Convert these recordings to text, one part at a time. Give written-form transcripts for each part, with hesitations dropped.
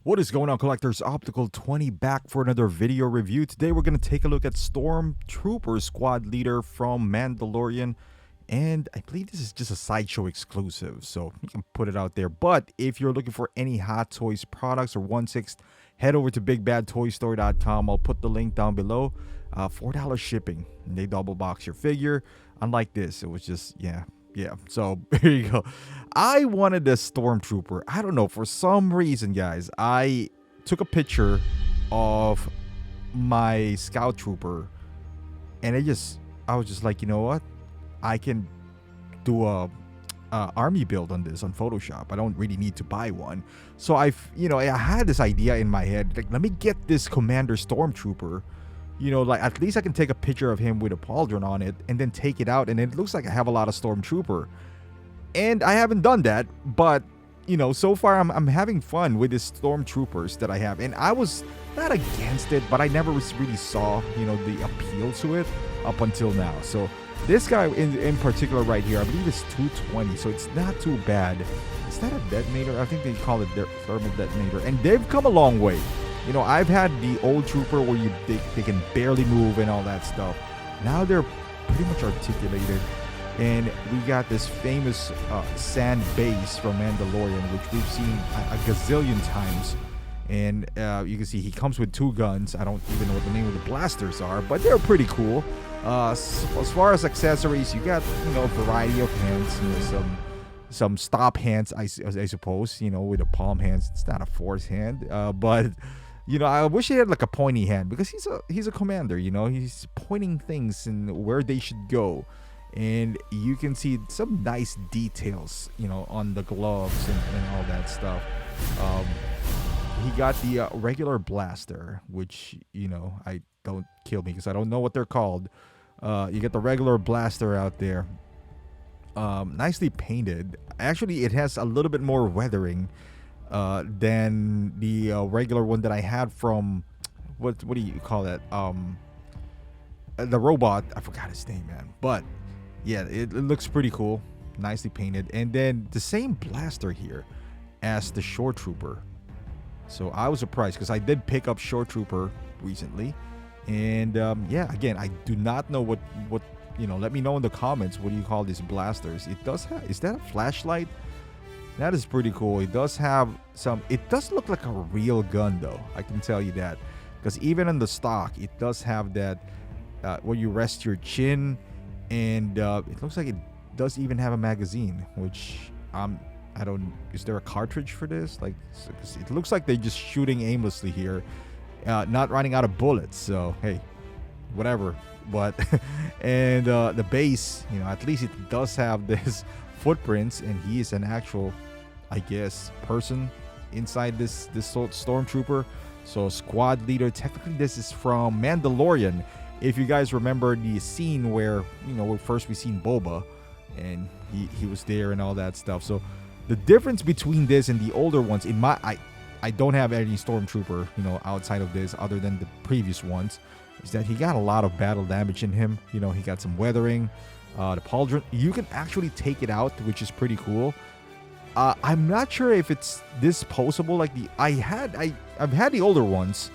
What is going on, collectors? Optical 20 back for another video review. Today we're going to take a look at Stormtrooper squad leader from Mandalorian, and I believe this is just a Sideshow exclusive, so you can put it out there. But if you're looking for any Hot Toys products or 1/6, head over to bigbadtoystore.com. I'll put the link down below. $4 shipping, and they double box your figure. Unlike this, it was just yeah, so there you go. I wanted a Stormtrooper. I don't know, for some reason, guys. I took a picture of my Scout Trooper, and I was just like, you know what? I can do a army build on this on Photoshop. I don't really need to buy one. So I had this idea in my head, like, let me get this Commander Stormtrooper. Like, at least I can take a picture of him with a pauldron on it and then take it out, and it looks like I have a lot of Stormtrooper. And I haven't done that, but so far I'm having fun with these Stormtroopers that I have, and I was not against it, but I never really saw the appeal to it up until now. So this guy in particular right here, I believe it's 220, so it's not too bad. Is that a detonator? I think they call it their thermal detonator, and they've come a long way. I've had the old Trooper where they can barely move and all that stuff. Now they're pretty much articulated. And we got this famous sand base from Mandalorian, which we've seen a gazillion times. And you can see he comes with 2 guns. I don't even know what the name of the blasters are, but they're pretty cool. As far as accessories, you got a variety of hands. Some stop hands, I suppose. With the palm hands. It's not a force hand, but I wish he had like a pointy hand, because he's a commander. He's pointing things and where they should go. And you can see some nice details, on the gloves and all that stuff. He got the regular blaster, which, I don't kill me because I don't know what they're called. You get the regular blaster out there. Nicely painted. Actually, it has a little bit more weathering than the regular one that I had from, what do you call that? The robot. I forgot his name, man. But yeah, it looks pretty cool. Nicely painted. And then the same blaster here as the Shore Trooper. So I was surprised because I did pick up Shore Trooper recently. And yeah, again, I do not know what let me know in the comments, what do you call these blasters? It does have, is that a flashlight? That is pretty cool. It does have it does look like a real gun though, I can tell you that. Because even in the stock, it does have that where you rest your chin. And it looks like it does even have a magazine, which I don't. Is there a cartridge for this? Like, it looks like they're just shooting aimlessly here, not running out of bullets. So hey, whatever. But and the base, at least it does have this footprints, and he is an actual, I guess, person inside this Stormtrooper. So squad leader. Technically, this is from Mandalorian. If you guys remember the scene where, where first we seen Boba, and he was there and all that stuff. So the difference between this and the older ones, I don't have any Stormtrooper, outside of this, other than the previous ones, is that he got a lot of battle damage in him. He got some weathering. The pauldron, you can actually take it out, which is pretty cool. I'm not sure if it's this posable. Like I've had the older ones.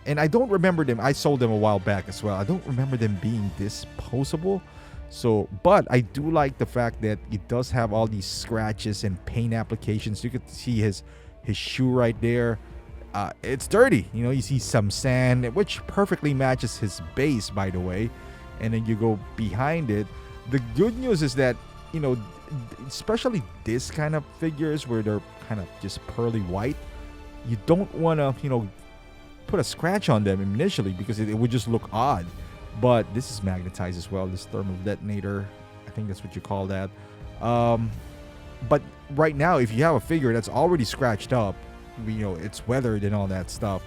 And I don't remember them. I sold them a while back as well. I don't remember them being this posable. So, but I do like the fact that it does have all these scratches and paint applications. You could see his shoe right there. It's dirty. You see some sand, which perfectly matches his base, by the way. And then you go behind it. The good news is that, especially this kind of figures where they're kind of just pearly white, you don't want to, put a scratch on them initially, because it would just look odd. But this is magnetized as well, this thermal detonator, I think that's what you call that. But right now, if you have a figure that's already scratched up, it's weathered and all that stuff,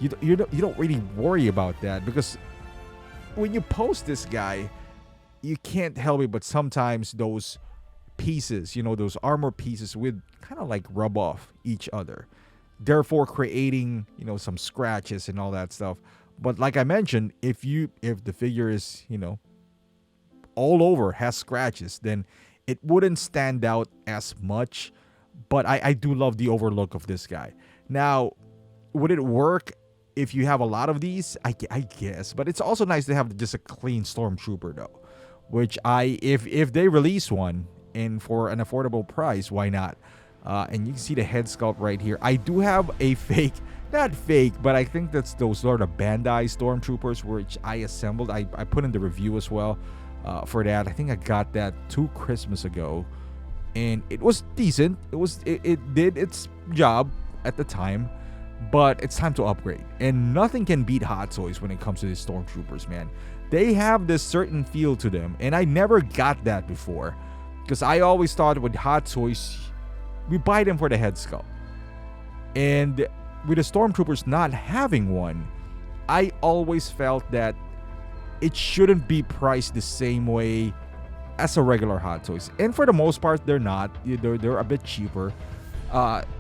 you don't really worry about that, because when you post this guy, you can't help it but sometimes those pieces, those armor pieces would kind of like rub off each other, therefore creating some scratches and all that stuff. But like I mentioned, if the figure is all over has scratches, then it wouldn't stand out as much. But I do love the overlook of this guy. Now would it work if you have a lot of these? I guess, but it's also nice to have just a clean stormtrooper though, which if they release one and for an affordable price, why not? And you can see the head sculpt right here. I do have a fake, not fake, but I think that's those sort of Bandai stormtroopers which I assembled. I put in the review as well for that. I think I got that 2 Christmas ago, and it was decent. It did its job at the time, but it's time to upgrade. And nothing can beat Hot Toys when it comes to these stormtroopers, man. They have this certain feel to them, and I never got that before, because I always thought with Hot Toys, we buy them for the head sculpt. And with the stormtroopers not having one, I always felt that it shouldn't be priced the same way as a regular Hot Toys. And for the most part, they're not. They're a bit cheaper.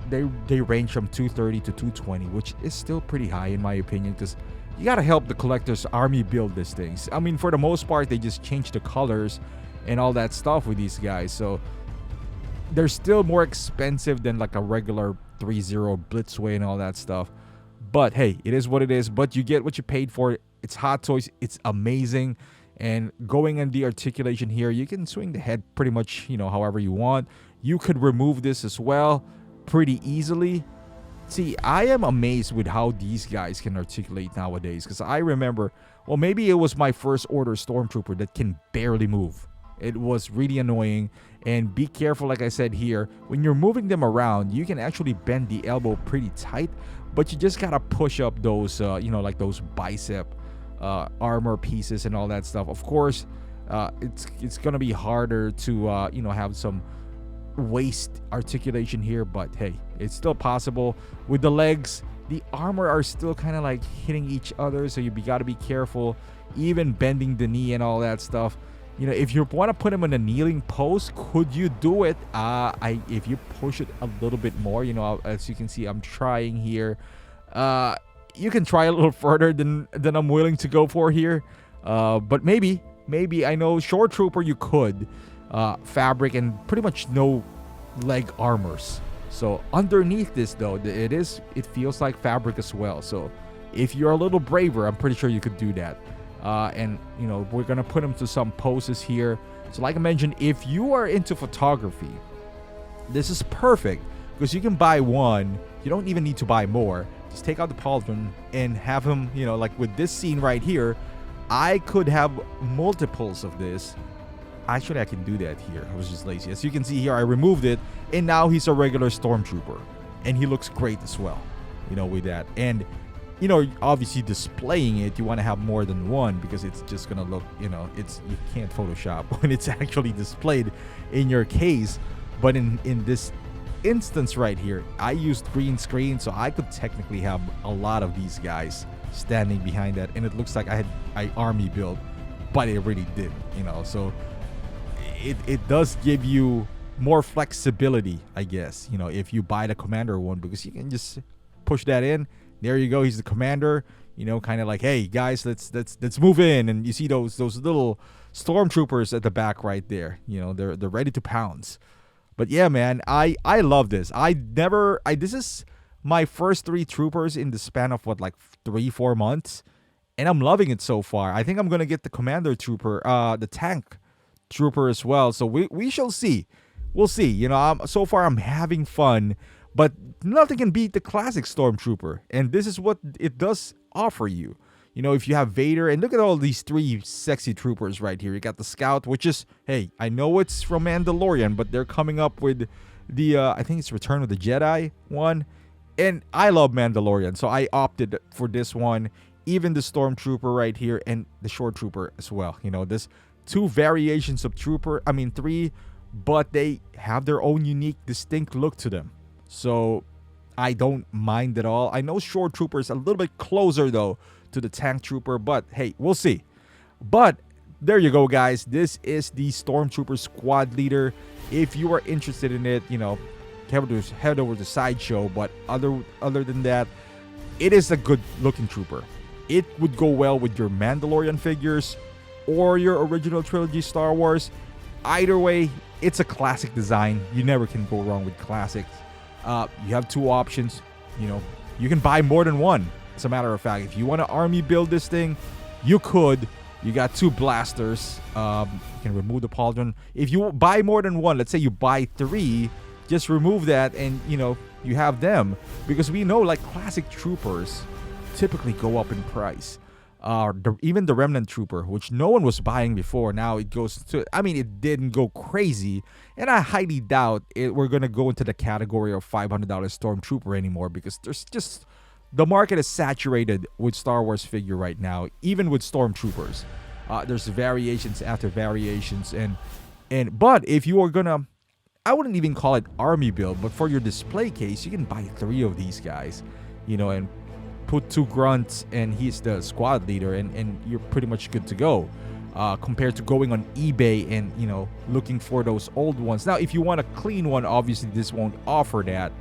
They range from $230 to $220, which is still pretty high in my opinion, because you gotta help the collector's army build these things. I mean, for the most part, they just change the colors and all that stuff with these guys, so they're still more expensive than like a regular 3.0 Blitzway and all that stuff. But hey, it is what it is. But you get what you paid for. It's Hot Toys. It's amazing. And going on the articulation here, you can swing the head pretty much, however you want. You could remove this as well pretty easily. See, I am amazed with how these guys can articulate nowadays, because I remember, well, maybe it was my first order stormtrooper that can barely move. It was really annoying. And be careful, like I said here, when you're moving them around, you can actually bend the elbow pretty tight, but you just gotta push up those like those bicep armor pieces and all that stuff. Of course, it's gonna be harder to have some waist articulation here, but hey, it's still possible. With the legs, the armor are still kind of like hitting each other, so you gotta be careful, even bending the knee and all that stuff. If you want to put him in a kneeling pose, could you do it? If you push it a little bit more, as you can see, I'm trying here. You can try a little further than I'm willing to go for here. But maybe I know Shore Trooper you could. Fabric and pretty much no leg armors. So underneath this though, it feels like fabric as well. So if you're a little braver, I'm pretty sure you could do that. And we're gonna put them to some poses here. So like I mentioned, if you are into photography, this is perfect, because you can buy one. You don't even need to buy more. Just take out the pauldron and have him, like with this scene right here, I could have multiples of this. Actually, I can do that here. I was just lazy. As you can see here, I removed it, and now he's a regular stormtrooper, and he looks great as well, with that. And obviously displaying it, you want to have more than one, because it's just gonna look, you can't Photoshop when it's actually displayed in your case. But in this instance right here, I used green screen, so I could technically have a lot of these guys standing behind that, and it looks like I army build, but it really didn't, so it does give you more flexibility, I guess, if you buy the commander one, because you can just push that in. There you go. He's the commander. Kind of like, hey guys, let's move in. And you see those little stormtroopers at the back right there. They're ready to pounce. But yeah, man, I love this. This is my first 3 troopers in the span of 3-4 months, and I'm loving it so far. I think I'm gonna get the commander trooper, the tank trooper as well. So we shall see. We'll see. So far I'm having fun. But nothing can beat the classic Stormtrooper. And this is what it does offer you. If you have Vader, and look at all these 3 sexy troopers right here. You got the Scout, which is, hey, I know it's from Mandalorian, but they're coming up with the, I think it's Return of the Jedi one. And I love Mandalorian, so I opted for this one. Even the Stormtrooper right here, and the Shore Trooper as well. There's 2 variations of Trooper. I mean, 3, but they have their own unique, distinct look to them. So I don't mind at all. I know Shore Trooper is a little bit closer though to the Tank Trooper, but hey, we'll see. But there you go, guys. This is the Stormtrooper Squad Leader. If you are interested in it, head over to Sideshow. But other than that, it is a good looking trooper. It would go well with your Mandalorian figures or your original trilogy Star Wars. Either way, it's a classic design. You never can go wrong with classics. You have 2 options, You can buy more than one. As a matter of fact, if you want to army build this thing, you could. You got 2 blasters. You can remove the pauldron. If you buy more than one, let's say you buy 3, just remove that and, you know, you have them. Because we know, like, classic troopers typically go up in price. Even the remnant trooper, which no one was buying before, now it goes to, I mean, it didn't go crazy, and I highly doubt we're gonna go into the category of $500 stormtrooper anymore, because there's just, the market is saturated with Star Wars figure right now, even with stormtroopers. There's variations after variations, but if you are gonna, I wouldn't even call it army build, but for your display case, you can buy 3 of these guys, you know, and put 2 grunts, and he's the squad leader, and you're pretty much good to go, compared to going on eBay and, you know, looking for those old ones. Now, if you want a clean one, obviously this won't offer that,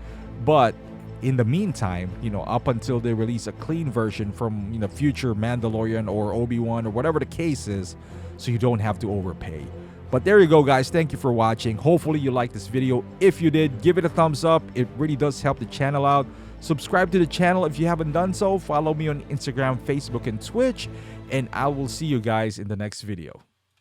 but in the meantime, you know, up until they release a clean version from, you know, future Mandalorian or Obi-Wan or whatever the case is, so you don't have to overpay. But there you go, guys. Thank you for watching. Hopefully you liked this video. If you did, give it a thumbs up. It really does help the channel out. Subscribe to the channel if you haven't done so. Follow me on Instagram, Facebook, and Twitch. And I will see you guys in the next video.